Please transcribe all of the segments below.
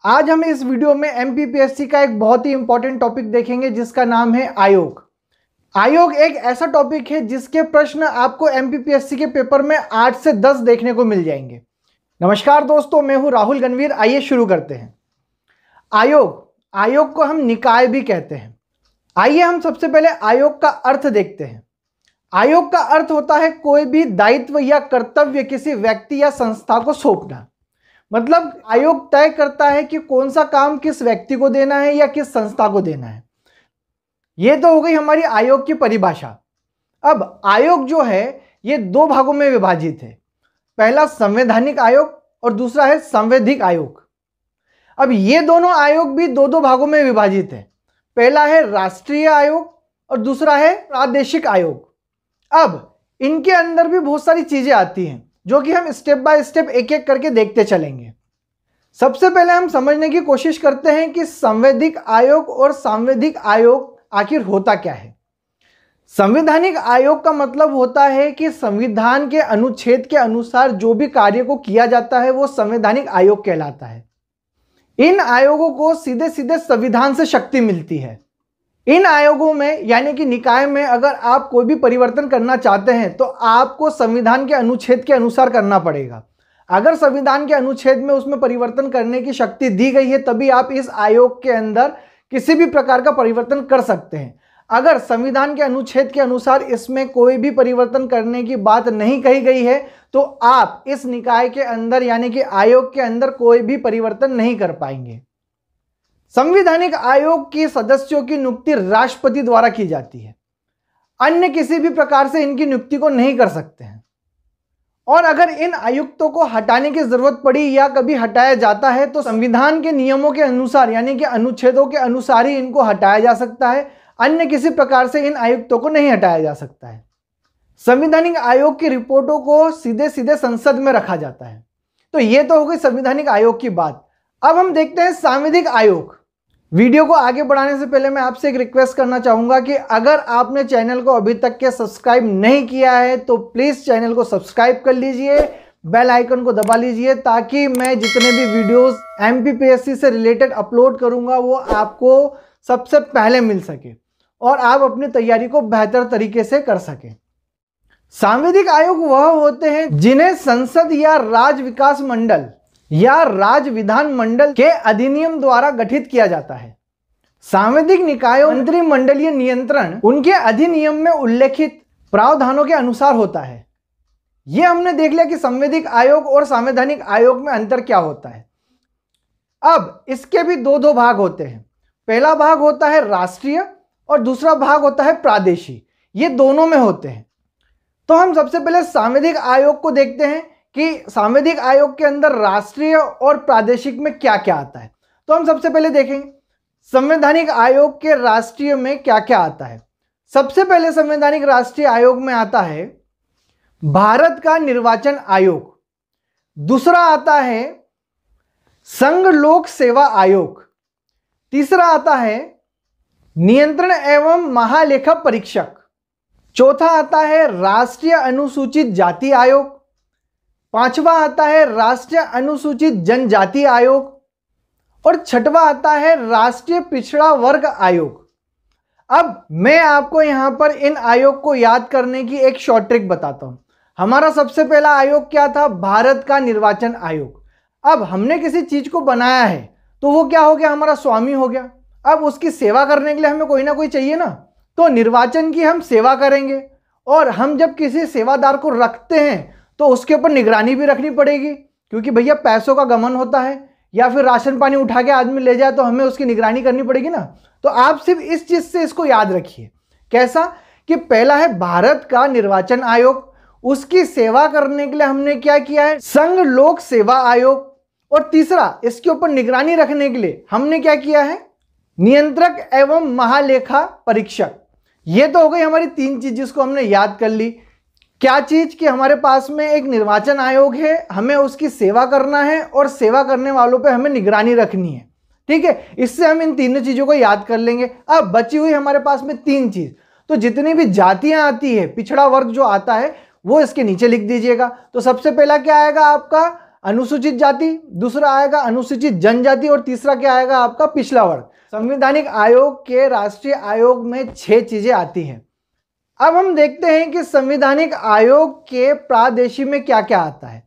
आज हम इस वीडियो में एमपीपीएससी का एक बहुत ही इंपॉर्टेंट टॉपिक देखेंगे जिसका नाम है आयोग। आयोग एक ऐसा टॉपिक है जिसके प्रश्न आपको एमपीपीएससी के पेपर में 8 से 10 देखने को मिल जाएंगे। नमस्कार दोस्तों, मैं हूं राहुल गणवीर। आइए शुरू करते हैं। आयोग को हम निकाय भी कहते हैं। आइए हम सबसे पहले आयोग का अर्थ देखते हैं। आयोग का अर्थ होता है कोई भी दायित्व या कर्तव्य किसी व्यक्ति या संस्था को सौंपना। मतलब आयोग तय करता है कि कौन सा काम किस व्यक्ति को देना है या किस संस्था को देना है। यह तो हो गई हमारी आयोग की परिभाषा। अब आयोग जो है ये दो भागों में विभाजित है। पहला संवैधानिक आयोग और दूसरा है सांविधिक आयोग। अब ये दोनों आयोग भी दो दो भागों में विभाजित है। पहला है राष्ट्रीय आयोग और दूसरा है प्रादेशिक आयोग। अब इनके अंदर भी बहुत सारी चीजें आती हैं जो कि हम स्टेप बाय स्टेप एक एक करके देखते चलेंगे। सबसे पहले हम समझने की कोशिश करते हैं कि संवैधानिक आयोग और सांविधिक आयोग आखिर होता क्या है। संवैधानिक आयोग का मतलब होता है कि संविधान के अनुच्छेद के अनुसार जो भी कार्य को किया जाता है वो संवैधानिक आयोग कहलाता है। इन आयोगों को सीधे सीधे संविधान से शक्ति मिलती है। इन आयोगों में यानी कि निकाय में अगर आप कोई भी परिवर्तन करना चाहते हैं तो आपको संविधान के अनुच्छेद के अनुसार करना पड़ेगा। अगर संविधान के अनुच्छेद में उसमें परिवर्तन करने की शक्ति दी गई है तभी आप इस आयोग के अंदर किसी भी प्रकार का परिवर्तन कर सकते हैं। अगर संविधान के अनुच्छेद के अनुसार इसमें कोई भी परिवर्तन करने की बात नहीं कही गई है तो आप इस निकाय के अंदर यानी कि आयोग के अंदर कोई भी परिवर्तन नहीं कर पाएंगे। संवैधानिक आयोग के सदस्यों की नियुक्ति राष्ट्रपति द्वारा की जाती है। अन्य किसी भी प्रकार से इनकी नियुक्ति को नहीं कर सकते हैं। और अगर इन आयुक्तों को हटाने की जरूरत पड़ी या कभी हटाया जाता है तो संविधान के नियमों के अनुसार यानी कि अनुच्छेदों के अनुसार ही इनको हटाया जा सकता है। अन्य किसी प्रकार से इन आयुक्तों को नहीं हटाया जा सकता है। संवैधानिक आयोग की रिपोर्टों को सीधे सीधे संसद में रखा जाता है। तो यह तो हो गई संवैधानिक आयोग की बात। अब हम देखते हैं सांविधिक आयोग। वीडियो को आगे बढ़ाने से पहले मैं आपसे एक रिक्वेस्ट करना चाहूंगा कि अगर आपने चैनल को अभी तक के सब्सक्राइब नहीं किया है तो प्लीज चैनल को सब्सक्राइब कर लीजिए, बेल आइकन को दबा लीजिए ताकि मैं जितने भी वीडियोस एमपीपीएससी से रिलेटेड अपलोड करूंगा वो आपको सबसे पहले मिल सके और आप अपनी तैयारी को बेहतर तरीके से कर सकें। सांविधिक आयोग वह होते हैं जिन्हें संसद या राज्य विकास मंडल या राज्य विधान मंडल के अधिनियम द्वारा गठित किया जाता है। सांविधिक निकायों मंत्रिमंडलीय नियंत्रण उनके अधिनियम में उल्लेखित प्रावधानों के अनुसार होता है। यह हमने देख लिया कि संवैधानिक आयोग और संवैधानिक आयोग में अंतर क्या होता है। अब इसके भी दो दो भाग होते हैं। पहला भाग होता है राष्ट्रीय और दूसरा भाग होता है प्रादेशिक। ये दोनों में होते हैं। तो हम सबसे पहले सांवैधानिक आयोग को देखते हैं कि सांवैधानिक आयोग के अंदर राष्ट्रीय और प्रादेशिक में क्या क्या आता है। तो हम सबसे पहले देखेंगे संवैधानिक आयोग के राष्ट्रीय में क्या क्या आता है। सबसे पहले संवैधानिक राष्ट्रीय आयोग में आता है भारत का निर्वाचन आयोग। दूसरा आता है संघ लोक सेवा आयोग। तीसरा आता है नियंत्रण एवं महालेखा परीक्षक। चौथा आता है राष्ट्रीय अनुसूचित जाति आयोग। पांचवा आता है राष्ट्रीय अनुसूचित जनजाति आयोग और छठवां आता है राष्ट्रीय पिछड़ा वर्ग आयोग। अब मैं आपको यहां पर इन आयोग को याद करने की एक शॉर्ट ट्रिक बताता हूं। हमारा सबसे पहला आयोग क्या था? भारत का निर्वाचन आयोग। अब हमने किसी चीज को बनाया है तो वो क्या हो गया? हमारा स्वामी हो गया। अब उसकी सेवा करने के लिए हमें कोई ना कोई चाहिए ना, तो निर्वाचन की हम सेवा करेंगे। और हम जब किसी सेवादार को रखते हैं तो उसके ऊपर निगरानी भी रखनी पड़ेगी क्योंकि भैया पैसों का गमन होता है या फिर राशन पानी उठा के आदमी ले जाए तो हमें उसकी निगरानी करनी पड़ेगी ना। तो आप सिर्फ इस चीज से इसको याद रखिए। कैसा कि पहला है भारत का निर्वाचन आयोग, उसकी सेवा करने के लिए हमने क्या किया है? संघ लोक सेवा आयोग। और तीसरा इसके ऊपर निगरानी रखने के लिए हमने क्या किया है? नियंत्रक एवं महालेखा परीक्षक। ये तो हो गई हमारी तीन चीज जिसको हमने याद कर ली। क्या चीज कि हमारे पास में एक निर्वाचन आयोग है, हमें उसकी सेवा करना है और सेवा करने वालों पे हमें निगरानी रखनी है। ठीक है, इससे हम इन तीनों चीजों को याद कर लेंगे। अब बची हुई हमारे पास में तीन चीज, तो जितनी भी जातियां आती है, पिछड़ा वर्ग जो आता है वो इसके नीचे लिख दीजिएगा। तो सबसे पहला क्या आएगा आपका? अनुसूचित जाति, दूसरा आएगा अनुसूचित जनजाति और तीसरा क्या आएगा आपका पिछड़ा वर्ग। संवैधानिक आयोग के राष्ट्रीय आयोग में 6 चीजें आती हैं। अब हम देखते हैं कि संवैधानिक आयोग के प्रादेशिक में क्या क्या आता है।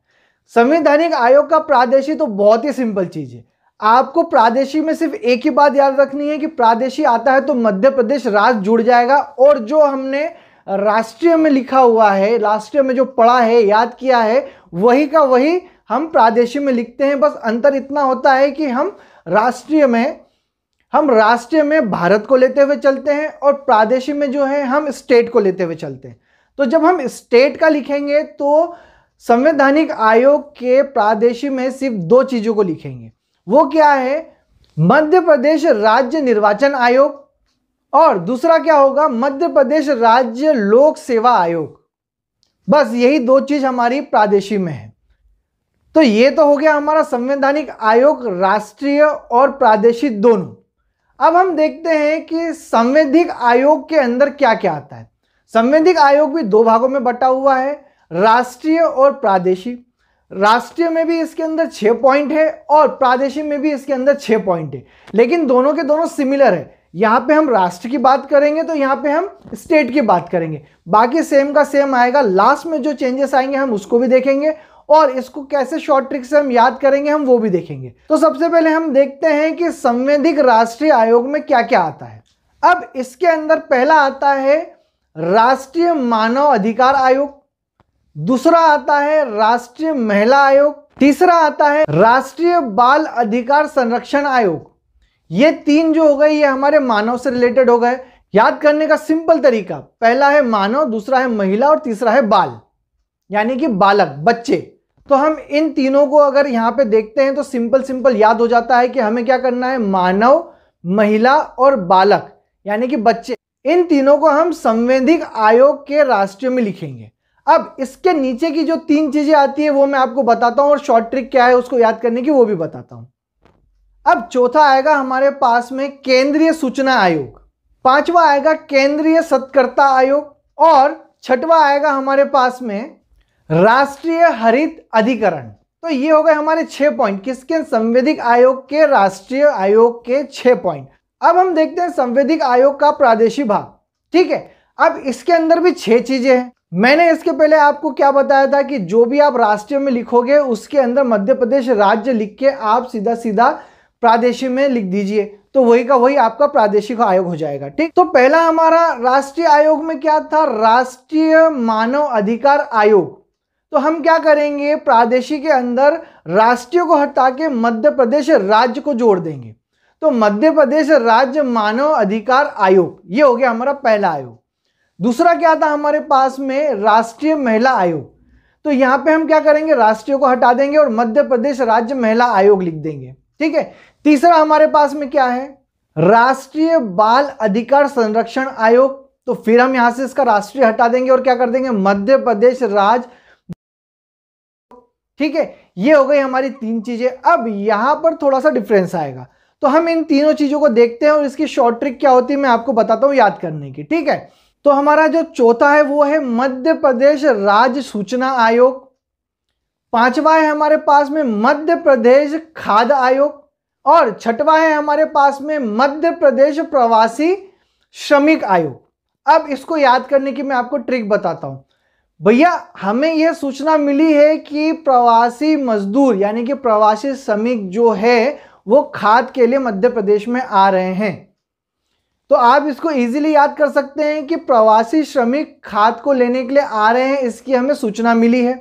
संवैधानिक आयोग का प्रादेशिक तो बहुत ही सिंपल चीज है। आपको प्रादेशिक में सिर्फ एक ही बात याद रखनी है कि प्रादेशिक आता है तो मध्य प्रदेश राज्य जुड़ जाएगा, और जो हमने राष्ट्रीय में लिखा हुआ है, राष्ट्रीय में जो पढ़ा है, याद किया है, वही का वही हम प्रादेशिक में लिखते हैं। बस अंतर इतना होता है कि हम राष्ट्रीय में भारत को लेते हुए चलते हैं और प्रादेशिक में जो है हम स्टेट को लेते हुए चलते हैं। तो जब हम स्टेट का लिखेंगे तो संवैधानिक आयोग के प्रादेशिक में सिर्फ 2 चीजों को लिखेंगे। वो क्या है, मध्य प्रदेश राज्य निर्वाचन आयोग, और दूसरा क्या होगा, मध्य प्रदेश राज्य लोक सेवा आयोग। बस यही 2 चीज हमारी प्रादेशिक में है। तो ये तो हो गया हमारा संवैधानिक आयोग राष्ट्रीय और प्रादेशिक दोनों। अब हम देखते हैं कि संवैधानिक आयोग के अंदर क्या क्या आता है। संवैधानिक आयोग भी 2 भागों में बटा हुआ है, राष्ट्रीय और प्रादेशिक। राष्ट्रीय में भी इसके अंदर 6 पॉइंट है और प्रादेशिक में भी इसके अंदर 6 पॉइंट है, लेकिन दोनों के दोनों सिमिलर है। यहां पे हम राष्ट्र की बात करेंगे तो यहां पे हम स्टेट की बात करेंगे, बाकी सेम का सेम आएगा। लास्ट में जो चेंजेस आएंगे हम उसको भी देखेंगे और इसको कैसे शॉर्ट ट्रिक से हम याद करेंगे हम वो भी देखेंगे। तो सबसे पहले हम देखते हैं कि संवैधानिक राष्ट्रीय आयोग में क्या क्या आता है। अब इसके अंदर पहला आता है राष्ट्रीय मानव अधिकार आयोग, दूसरा आता है राष्ट्रीय महिला आयोग, तीसरा आता है राष्ट्रीय बाल अधिकार संरक्षण आयोग। ये 3 जो हो गए ये हमारे मानव से रिलेटेड हो गए। याद करने का सिंपल तरीका, पहला है मानव, दूसरा है महिला और तीसरा है बाल, यानी कि बालक, बच्चे। तो हम इन तीनों को अगर यहां पे देखते हैं तो सिंपल याद हो जाता है कि हमें क्या करना है, मानव, महिला और बालक यानी कि बच्चे, इन तीनों को हम संवैधानिक आयोग के राष्ट्रीय में लिखेंगे। अब इसके नीचे की जो 3 चीजें आती है वो मैं आपको बताता हूं और शॉर्ट ट्रिक क्या है उसको याद करने की वो भी बताता हूं। अब चौथा आएगा हमारे पास में केंद्रीय सूचना आयोग, 5वां आएगा केंद्रीय सत्कर्ता आयोग, और 6वां आएगा हमारे पास में राष्ट्रीय हरित अधिकरण। तो ये हो गए हमारे 6 पॉइंट किसके, संवैधानिक आयोग के राष्ट्रीय आयोग के 6 पॉइंट। अब हम देखते हैं संवैधानिक आयोग का प्रादेशिक भाग। ठीक है, अब इसके अंदर भी 6 चीजें हैं। मैंने इसके पहले आपको क्या बताया था कि जो भी आप राष्ट्रीय में लिखोगे उसके अंदर मध्य प्रदेश राज्य लिख के आप सीधा प्रादेशिक में लिख दीजिए, तो वही का वही आपका प्रादेशिक आयोग हो जाएगा। ठीक, तो पहला हमारा राष्ट्रीय आयोग में क्या था, राष्ट्रीय मानव अधिकार आयोग। तो हम क्या करेंगे, प्रादेशिक के अंदर राष्ट्रीय को हटा के मध्य प्रदेश राज्य को जोड़ देंगे, तो मध्य प्रदेश राज्य मानव अधिकार आयोग, ये हो गया हमारा पहला आयोग। दूसरा क्या था हमारे पास में, राष्ट्रीय महिला आयोग। तो यहां पे हम क्या करेंगे, राष्ट्रीय को हटा देंगे और मध्य प्रदेश राज्य महिला आयोग लिख देंगे। ठीक है, तीसरा हमारे पास में क्या है, राष्ट्रीय बाल अधिकार संरक्षण आयोग। तो फिर हम यहां से इसका राष्ट्रीय हटा देंगे और क्या कर देंगे, मध्य प्रदेश राज्य। ठीक है, ये हो गई हमारी 3 चीजें। अब यहां पर थोड़ा सा डिफरेंस आएगा, तो हम इन तीनों चीजों को देखते हैं और इसकी शॉर्ट ट्रिक क्या होती है मैं आपको बताता हूं याद करने की। ठीक है, तो हमारा जो चौथा है वो है मध्य प्रदेश राज्य सूचना आयोग, 5वां है हमारे पास में मध्य प्रदेश खाद्य आयोग, और 6वां है हमारे पास में मध्य प्रदेश प्रवासी श्रमिक आयोग। अब इसको याद करने की मैं आपको ट्रिक बताता हूं। भैया हमें यह सूचना मिली है कि प्रवासी मजदूर यानी कि प्रवासी श्रमिक जो है वो खाद के लिए मध्य प्रदेश में आ रहे हैं, तो आप इसको इजीली याद कर सकते हैं कि प्रवासी श्रमिक खाद को लेने के लिए आ रहे हैं, इसकी हमें सूचना मिली है,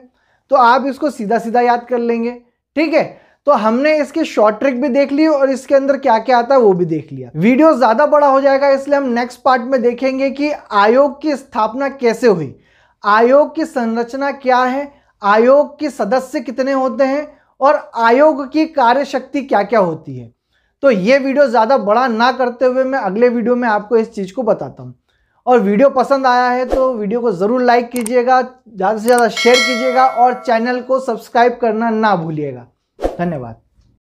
तो आप इसको सीधा याद कर लेंगे। ठीक है, तो हमने इसकी शॉर्ट ट्रिक भी देख ली और इसके अंदर क्या क्या आता है वो भी देख लिया। वीडियो ज्यादा बड़ा हो जाएगा इसलिए हम नेक्स्ट पार्ट में देखेंगे कि आयोग की स्थापना कैसे हुई, आयोग की संरचना क्या है, आयोग के सदस्य कितने होते हैं और आयोग की कार्यशक्ति क्या क्या होती है। तो ये वीडियो ज़्यादा बड़ा ना करते हुए मैं अगले वीडियो में आपको इस चीज़ को बताता हूँ। और वीडियो पसंद आया है तो वीडियो को ज़रूर लाइक कीजिएगा, ज़्यादा से ज़्यादा शेयर कीजिएगा और चैनल को सब्सक्राइब करना ना भूलिएगा। धन्यवाद।